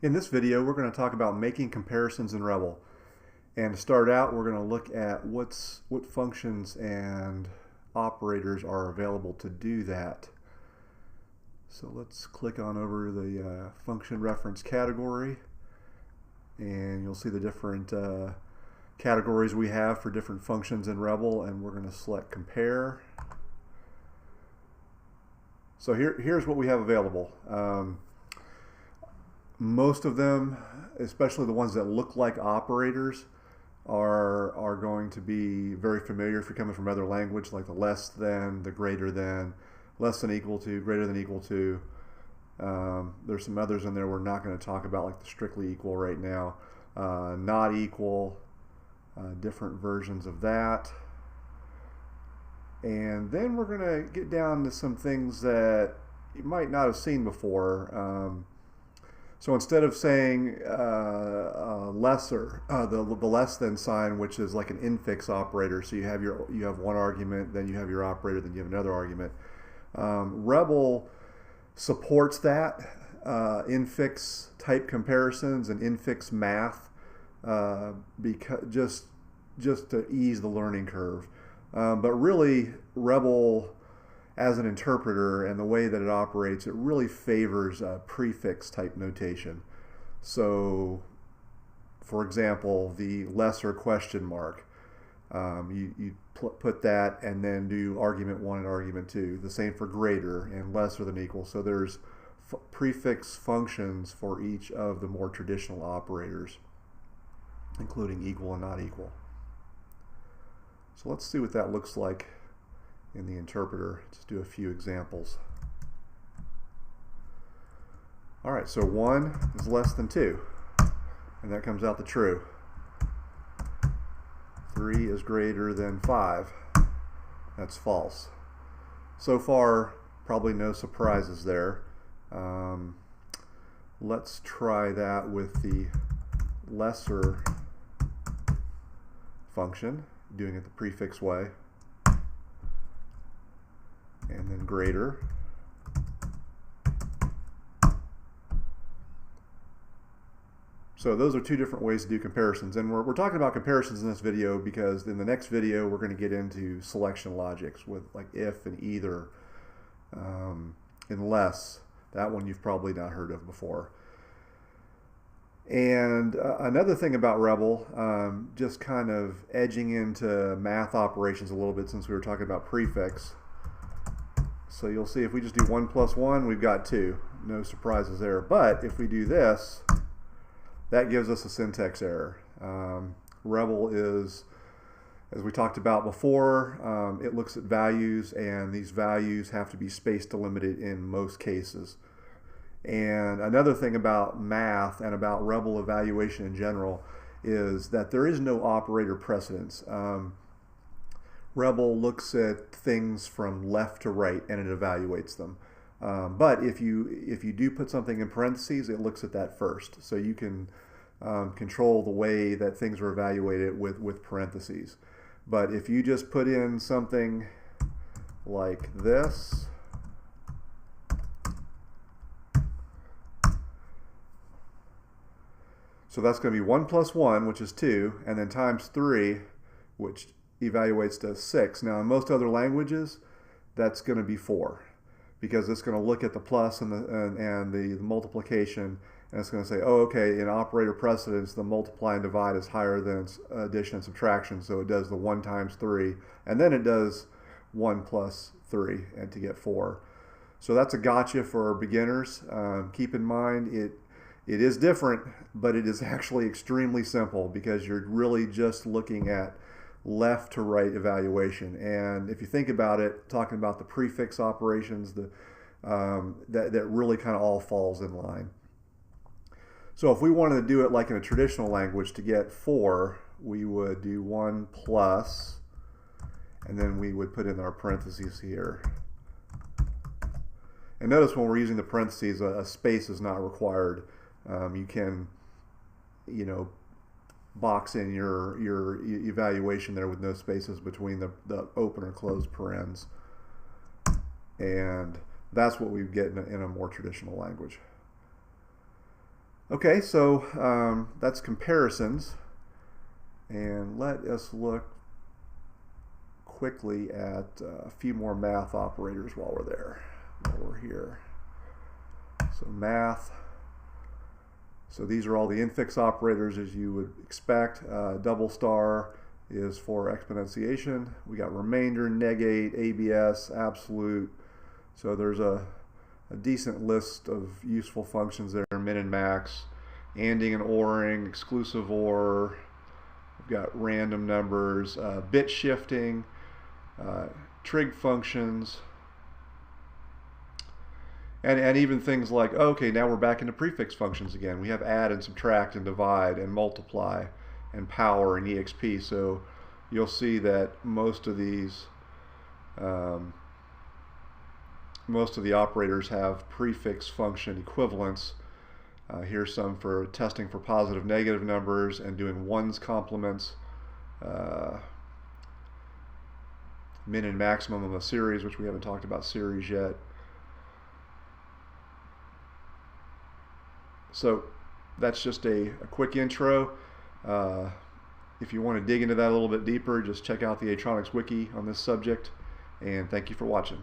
In this video, we're going to talk about making comparisons in Rebol. And to start out, we're going to look at what functions and operators are available to do that. So let's click on over the function reference category, and you'll see the different categories we have for different functions in Rebol, and we're going to select compare. So here's what we have available. Most of them, especially the ones that look like operators, are going to be very familiar if you're coming from other language, like the less than, the greater than, less than equal to, greater than equal to. There's some others in there we're not going to talk about, like the strictly equal right now. Not equal, different versions of that. And then we're going to get down to some things that you might not have seen before. So instead of saying lesser, the less than sign, which is like an infix operator, so you have one argument, then you have your operator, then you have another argument. Rebol supports that infix type comparisons and infix math because just to ease the learning curve. But really, Rebol, as an interpreter and the way that it operates, it really favors prefix type notation. So, for example, the lesser question mark, you put that and then do argument 1 and argument 2. The same for greater and lesser than equal. So there's prefix functions for each of the more traditional operators, including equal and not equal. So let's see what that looks like in the interpreter. Let's do a few examples. All right, so 1 is less than 2, and that comes out the true. 3 is greater than 5. That's false. So far, probably no surprises there. Let's try that with the lesser function, doing it the prefix way. And then greater. So those are two different ways to do comparisons. And we're talking about comparisons in this video because in the next video we're going to get into selection logics with like if and either, unless. That one you've probably not heard of before. And another thing about Rebol, just kind of edging into math operations a little bit since we were talking about prefix. So you'll see if we just do 1 plus 1, we've got 2. No surprises there. But if we do this, that gives us a syntax error. Rebol is, as we talked about before, it looks at values, and these values have to be space delimited in most cases. And another thing about math and about Rebol evaluation in general is that there is no operator precedence. Rebol looks at things from left to right and it evaluates them. But if you do put something in parentheses, it looks at that first. So you can control the way that things are evaluated with parentheses. But if you just put in something like this, so that's going to be 1 plus 1, which is 2, and then times 3, which evaluates to 6. Now in most other languages that's going to be 4 because it's going to look at the plus and the multiplication, and it's going to say, oh, okay, in operator precedence the multiply and divide is higher than addition and subtraction, so it does the 1 times 3, and then it does 1 plus 3 and to get 4. So that's a gotcha for beginners. Keep in mind it is different, but it is actually extremely simple because you're really just looking at left to right evaluation. And if you think about it, talking about the prefix operations, that really kind of all falls in line. So if we wanted to do it like in a traditional language to get 4, we would do 1 plus, and then we would put in our parentheses here. And notice when we're using the parentheses, a space is not required. You can, box in your evaluation there with no spaces between the open or closed parens. And that's what we get in a more traditional language. Okay, so that's comparisons. And let us look quickly at a few more math operators while we're here. So math. So these are all the infix operators as you would expect. Double star is for exponentiation. We got remainder, negate, ABS, absolute. So there's a decent list of useful functions there, min and max, anding and oring, exclusive or. We've got random numbers, bit shifting, trig functions, and even things like, okay, now we're back into prefix functions again. We have add and subtract and divide and multiply and power and exp. So you'll see that most of the operators have prefix function equivalents. Here's some for testing for positive, negative numbers and doing ones complements, min and maximum of a series, which we haven't talked about series yet. So that's just a quick intro. If you want to dig into that a little bit deeper, just check out the Atronics wiki on this subject, and thank you for watching.